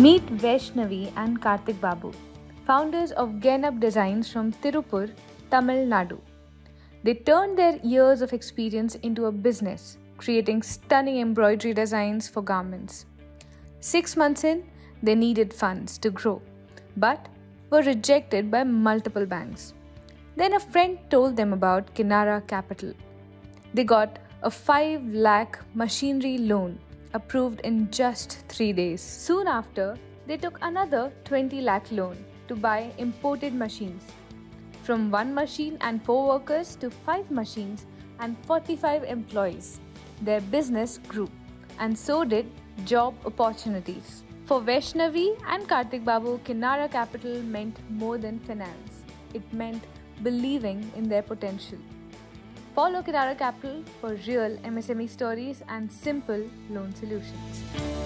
Meet Vaishnavi and Karthik Babu, founders of Genup Designs from Tirupur, Tamil Nadu. They turned their years of experience into a business, creating stunning embroidery designs for garments. 6 months in, they needed funds to grow, but were rejected by multiple banks. Then a friend told them about Kinara Capital. They got a 5 lakh machinery loan approved in just 3 days. Soon after, they took another 20 lakh loan to buy imported machines. From 1 machine and 4 workers to 5 machines and 45 employees, their business grew, and so did job opportunities. For Vaishnavi and Karthik Babu, Kinara Capital meant more than finance. It meant believing in their potential. Follow Kinara Capital for real MSME stories and simple loan solutions.